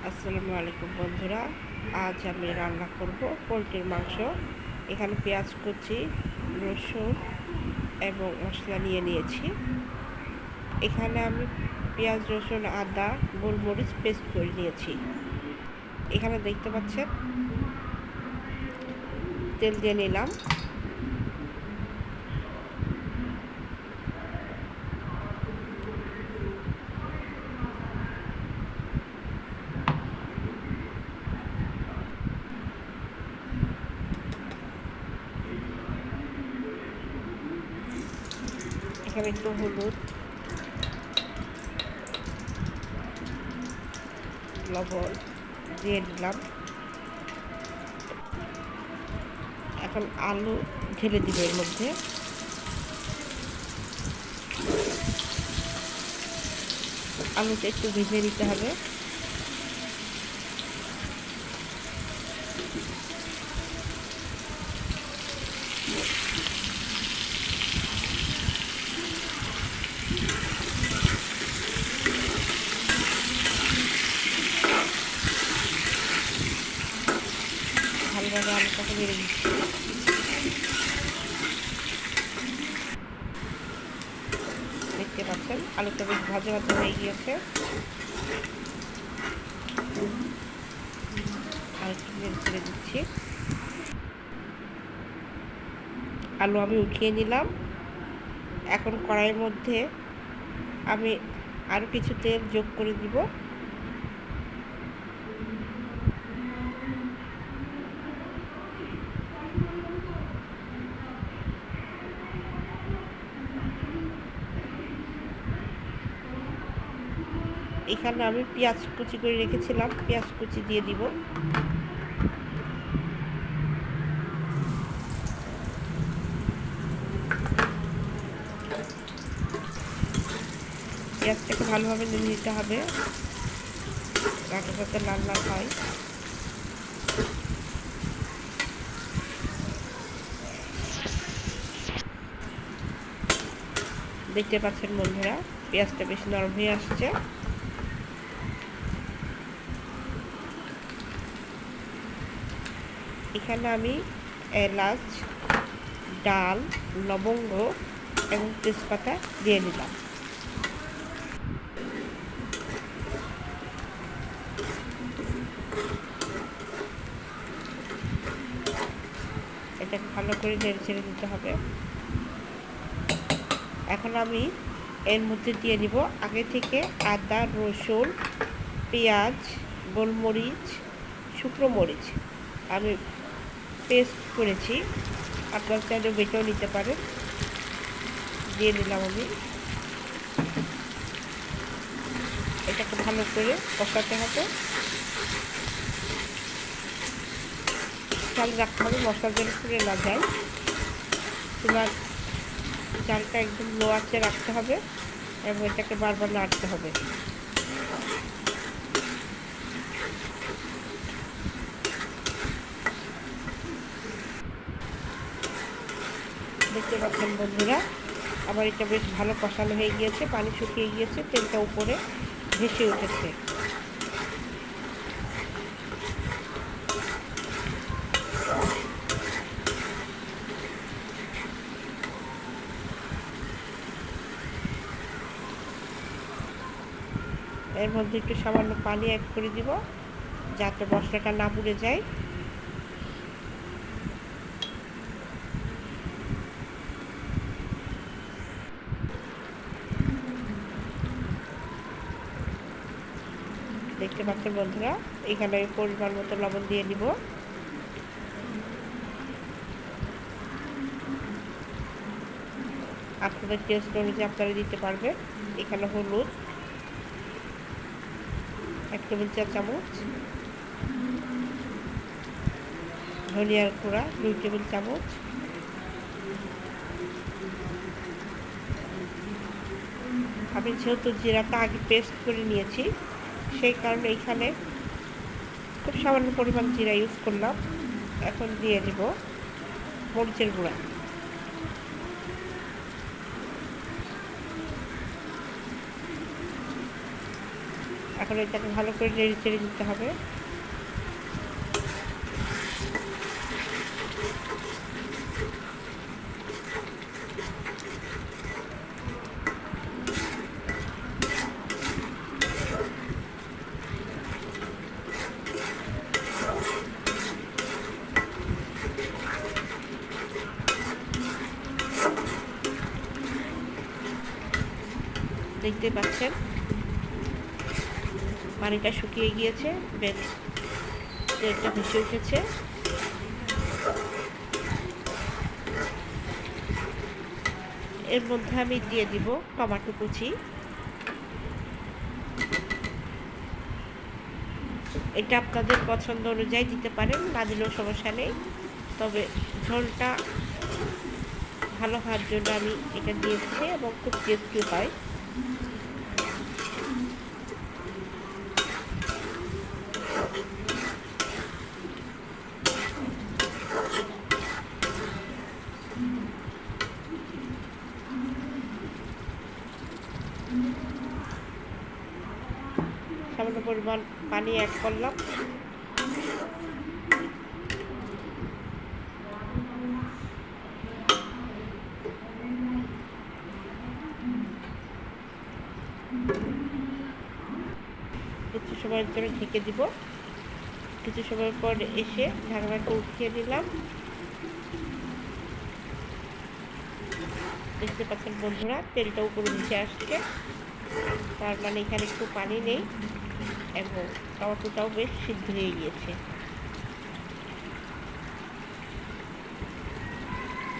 আসসালামু আলাইকুম বন্ধুরা। আজ আমি রান্না করব পোলট্রির মাংস। এখানে পেঁয়াজ কুচি, রসুন এবং মশলা নিয়ে নিয়েছি। এখানে আমি পেঁয়াজ, রসুন, আদা, গোলমরিচ পেস্ট করে নিয়েছি। এখানে দেখতে পাচ্ছেন তেল দিয়ে নিলাম। এখানে একটু হলুদ, লবণ দিয়ে দিলাম। এখন আলু ঢেলে দিব এর মধ্যে। আলুটা একটু ভেজে নিতে হবে। ভালোভাবে আলুটাকে ভেজে দিচ্ছি। দেখতে পাচ্ছেন আলুটা বেশ ভাজা ভাজা হয়ে গিয়েছে। আর একটু নেড়ে চেড়ে দিচ্ছি। আলু আমি উঠিয়ে নিলাম। এখন কড়াইয়ের মধ্যে আমি আরও কিছু তেল যোগ করে দিব। এখানে আমি পেঁয়াজ কুচি করে রেখেছিলাম, পেঁয়াজ কুচি দিয়ে দিব। পেঁয়াজটাকে ভালোভাবে নেড়ে নিতে হবে যাতে লাল লাল হয়। দেখতে পাচ্ছেন বন্ধুরা, পেঁয়াজটা বেশ নরম হয়ে আসছে। এখানে আমি এলাচ, ডাল, লবঙ্গ এবং তেজপাতা দিয়ে নিলাম। এটাকে ভালো করে নেড়ে চেড়ে দিতে হবে। এখন আমি এর মধ্যে দিয়ে দিব আগে থেকে আদা, রসুন, পেঁয়াজ, গোলমরিচ, শুকনো মরিচ আমি পেস্ট করেছি। আপনার চাইলে বেটেও নিতে পারেন। দিয়ে দিলাম আমি। এটাকে ভালো করে কষাতে হবে। চাল রাখতে হবে মশলা যেন পুড়ে না যায়। চুলার চালটা একদম লো আঁচে রাখতে হবে এবং এটাকে বারবার নাড়তে হবে। দেখতে পাচ্ছেন বন্ধুরা, আবার এটা বেশ ভালো কষানো হয়ে গিয়েছে, পানি শুকিয়ে গিয়েছে, তেলটা উপরে ভেসে উঠেছে। এর মধ্যে একটু সামান্য পানি অ্যাড করে দিব যাতে মশলাটা না পুড়ে যায়। দেখতে পাচ্ছেন বন্ধুরা, এখানে আমি পরিমাণ মতো লবণ দিয়ে দিব। আপনাদের টেস্ট অনুযায়ী আপনারা দিতে পারবেন। এখানে হলুদ 1 টেবিল চামচ, ধনিয়ার গুঁড়া 2 টেবিল চামচ, আমি যেহেতু জিরাটা আগে পেস্ট করে নিয়েছি সেই কারণে এখানে খুব সামান্য পরিমাণ জিরা ইউজ করলাম। এখন দিয়ে দিব মরিচের গুঁড়া। এখন এটাকে ভালো করে নেড়ে চেড়ে দিতে হবে। দেখতে পাচ্ছেন পানিটা শুকিয়ে গিয়েছে, বেশ তেলটা ভেসে উঠেছে। এর মধ্যে আমি দিয়ে দিব টমেটো কুচি। এটা আপনাদের পছন্দ অনুযায়ী দিতে পারেন, না দিলেও সমস্যা নেই। তবে ঝোলটা ভালো হওয়ার জন্য আমি এটা দিয়েছি এবং খুব টেস্টি হয়। সামান্য পরিমাণ পানি অ্যাড করলাম। কিছু সময়ের জন্য ঢেকে দিব। কিছু সময় পর এসে ঢাকনাটা উঠিয়ে দিলাম। দেখতে পাচ্ছেন বন্ধুরা, তেলটা উপরে ভেসে আসছে, তার মানে এখানে একটু পানি নেই এবং টমেটোটাও বেশ সিদ্ধ হয়ে গিয়েছে।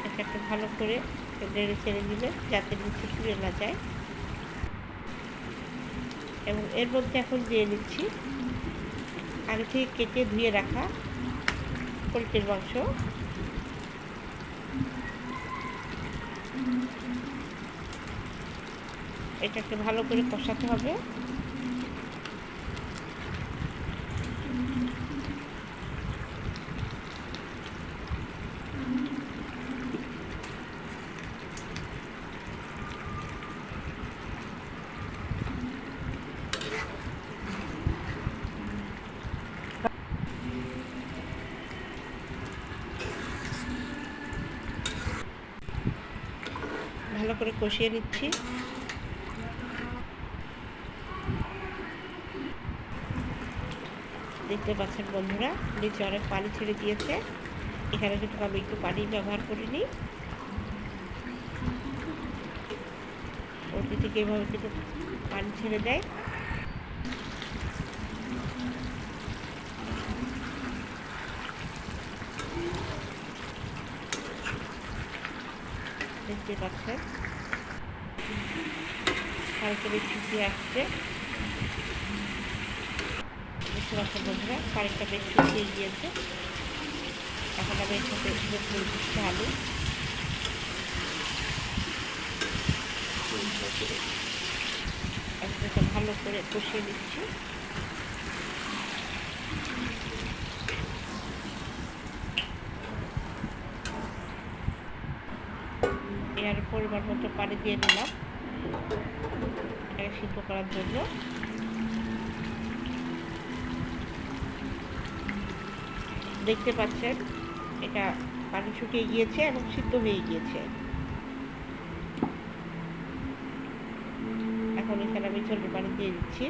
এটাকে ভালো করে নেড়ে ছেড়ে দিবেন যাতে নিচে পুড়ে না যায়। এবং এর মধ্যে এখন দিয়ে নিচ্ছি আগে থেকে কেটে ধুয়ে রাখা পোলট্রির মাংস। এটাকে ভালো করে কষাতে হবে। ভালো করে কষিয়ে নিচ্ছি। দেখতে পাচ্ছেন বন্ধুরা, নিচে অনেক পানি ছেড়ে দিয়েছে। এখানে কিন্তু আমি একটু পানি ব্যবহার করিনি। ওটি থেকে এভাবে কিন্তু পানি ছেড়ে দেয়। দেখতে পাচ্ছেন হালকা বেশ শুকিয়ে আসছে। দেখতে পাচ্ছেন বন্ধুরা, পানিটা বেশ শুকিয়ে গিয়েছে। এখন আমি এর সাথে দিচ্ছি আলু। একসাথে ভালো করে কষিয়ে দিচ্ছি। এর পরিমাণ মতো পানি দিয়ে দিলাম এটাকে সিদ্ধ করার জন্য। দেখতে পাচ্ছেন এটা পানি শুকিয়ে গিয়েছে এবং সিদ্ধ হয়ে গিয়েছে। এখন এখানে আমি ঝোলের পানি দিয়ে দিচ্ছি।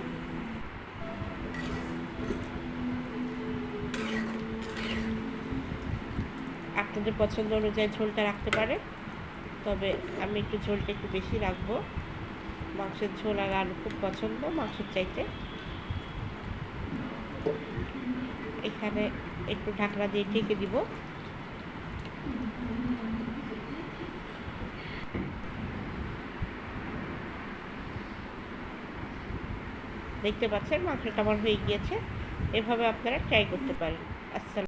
আপনাদের পছন্দ অনুযায়ী ঝোলটা রাখতে পারে, তবে আমি একটু ঝোলটা একটু বেশি রাখবো। মাংসের ঝোল আর আলু খুব পছন্দ মাংসের চাইতে। এখানে একটু ঢাকনা দিয়ে ঢেকে দিব। দেখতে পাচ্ছেন মাংসটা আমার হয়ে গিয়েছে। এভাবে আপনারা ট্রাই করতে পারেন। আসসালাম।